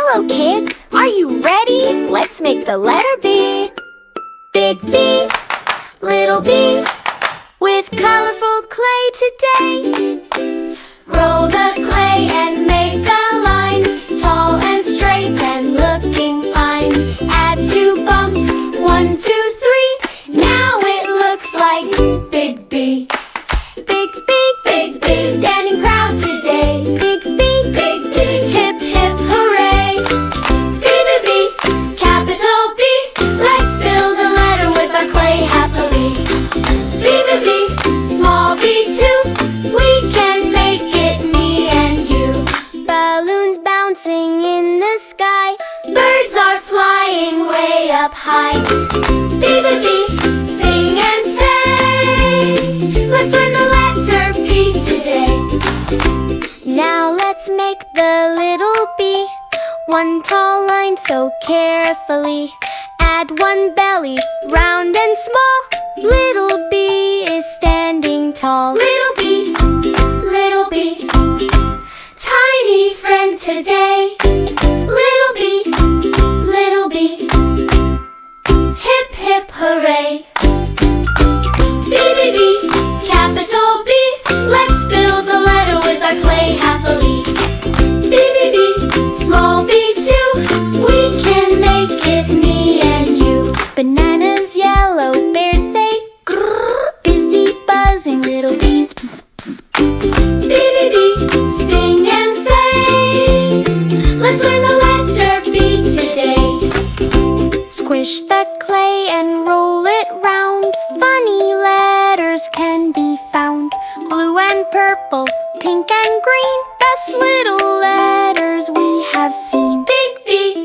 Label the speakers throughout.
Speaker 1: Hello kids, are you ready? Let's make the letter B. Big B, little b, with colorful clay today. Roll the clay and make a line, tall and straight and looking fine. Add 2 bumps, 1, 2, 3. Now it looks like Big B. Big B, Big B, standing proud today. Big B, Big B, hip hip hooray. B, B, B, capital B. Let's build a letter with our clay happily. B, B, B, small b too. We can make it me and you. Balloons bouncing in the sky. Birds are flying way up high. B, B, B, sing and say. Let's learn the letter B today. Now let's make the little b. 1 tall line so carefully. Add 1 belly, round and small. Little b is standing tall. Little b, tiny friend today. Little b, hip hip hooray. B, B, B, capital B. Let's build the letter with our clay happily. B, B, B, small b too. We can make it me and you. Bananas yellow, bears say grrr. Busy buzzing little bees, psst, psst. B, B, B, sing and say. Let's learn the letter B today. Squish the clay and roll it round. Funny letters can be found. Blue and purple, pink and green. Best little letters we have seen. Big B,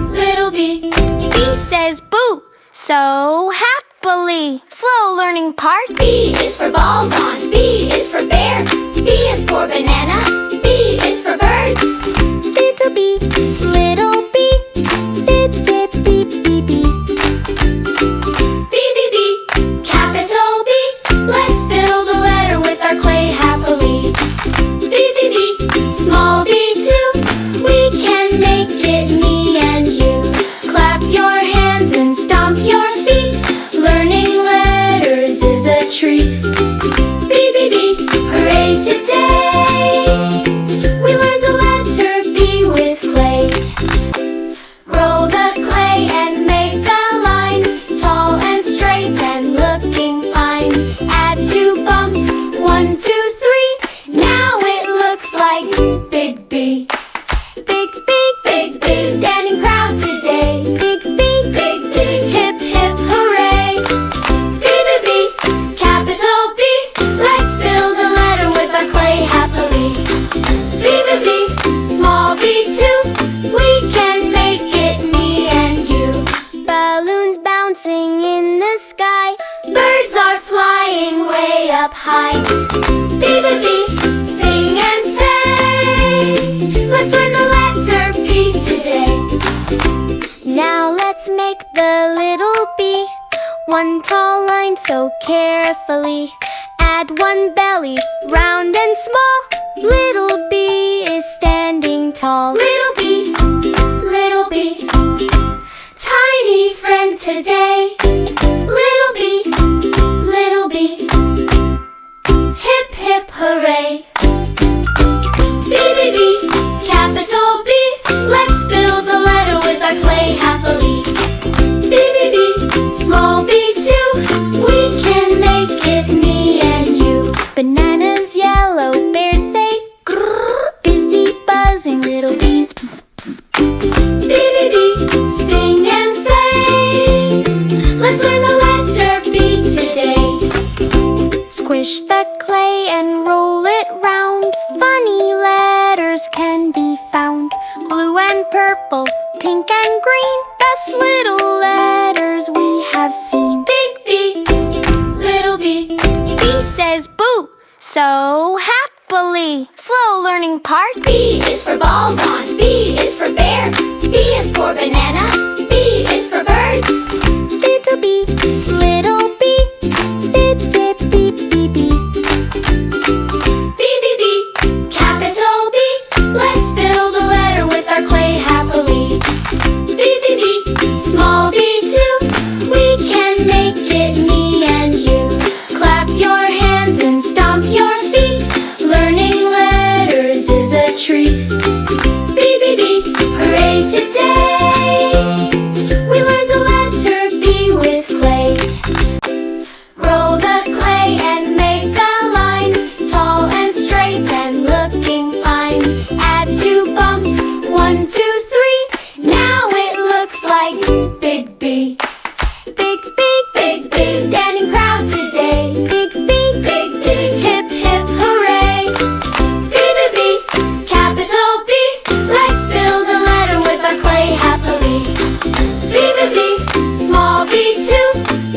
Speaker 1: little b. B says boo, so happily. Slow learning part. B is for balls on. B is for bear. B is for banana. B is for bird. Little b, little b. Bip, bip, beep, beep, beep. B, B, B, capital B. Let's build a letter with our clay happily. B, B, B, small b too. We can make it me and you. Clap your hands and stomp your feet. Learning letters is a treat. B, B, B, hooray today. We learned the letter B with clay. Roll the clay and make a line, tall and straight and looking fine. Add 2 bumps, 1, 2, 3. Now it looks like Big B. Big B, Big B, standing proud today. Big B, Big B, hip hip hooray. B, B, B, capital B. Let's build a letter with our clay happily. B, B, B, small b too. We can make it me and you. Balloons bouncing in the sky. Birds are flying way up high. B, B, B, sing and say. Let's learn the letter B today. Now let's make the little b. 1 tall line so carefully. Add 1 belly, round and small. Little b is standing tall. Little b, tiny friend today. Little b, hip hip hooray. B, B, B, capital B. Let's build the letter with our clay happily. B, B, B, small b too. We can make it me and you. Bananas yellow, bears say grrr. Busy buzzing little bees, psst, psst. B, B, B, sing and say. Let's learn the letter B today. Squish the clay and roll it round. Funny letters can be found. Blue and purple, pink and green. Best little letters we have seen. Big B, little b. B says boo, so happily. Slow learning part. B is for balls on. B is for bear. B is for banana. B is for bird. Little b, little b. Bip, bip, beep, beep, beep. B, B, B, capital B. Let's build a letter with our clay happily. B, B, B, hooray today! We learned the letter B with clay. Roll the clay and make a line, tall and straight and looking fine. Add 2 bumps, 1, 2, 3. Now it looks like Big B. Big B, Big B, standing proud today. Big B, Big B, hip hip hooray. B, B, B, capital B. Let's build a letter with our clay happily. B, B, B, small b too.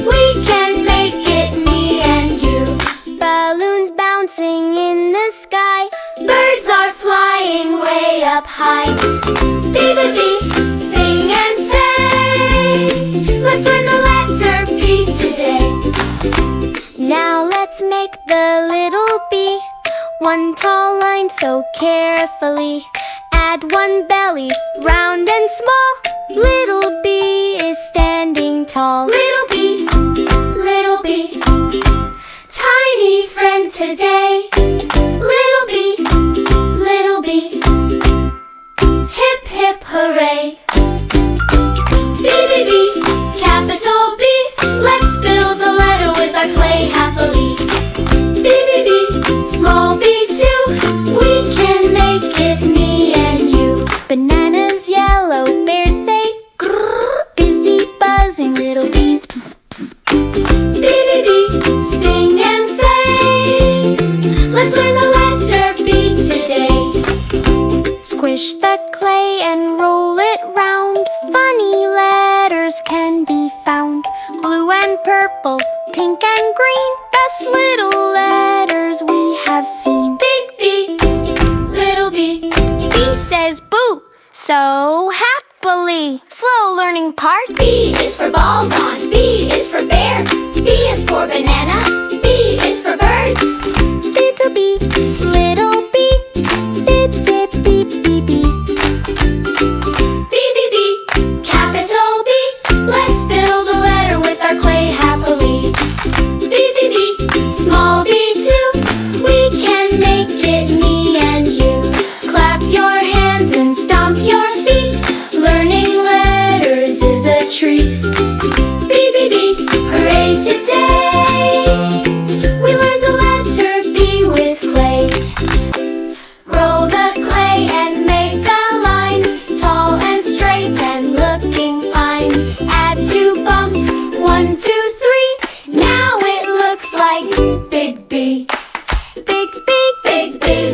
Speaker 1: We can make it me and you. Balloons bouncing in the sky. Birds are flying way up high. B, B, B, sing and say. Let's learn the letter B today. Now let's make the little b. 1 tall line so carefully. Add 1 belly, round and small. Little b is standing tall. Little b, tiny friend today. Little b, hip hip hooray. B, B, B, capital B. Let's build the letter with our clay happily. B, B, B, small b too. We can make it me and you. Bananas yellow, bears say grrr. Busy buzzing little bees, pss, pss. B, B, B, sing and say. Let's learn the letter B today. Squish the clay and roll it round. Funny letters can be found. Blue and purple, pink and green. Best little letters we have seen. Big B, little b. B says boo, so happily. Slow learning part. B is for balls on. B is for bear. B is for banana. B is for bird. Little b, little b. Beep, beep, beep, beep, beep. B, B, B, capital B. Let's build a letter with our clay happily. B, B, B, small b too. We can make it me and you. Clap your hands and stomp your feet. Learning letters is a treat. B, B, B, hooray today! We learned the letter B with clay. Roll the clay and make a line, tall and straight and looking fine. Add 2 bumps, 1, 2, 3. Now it looks like Big B. Big B, Big B,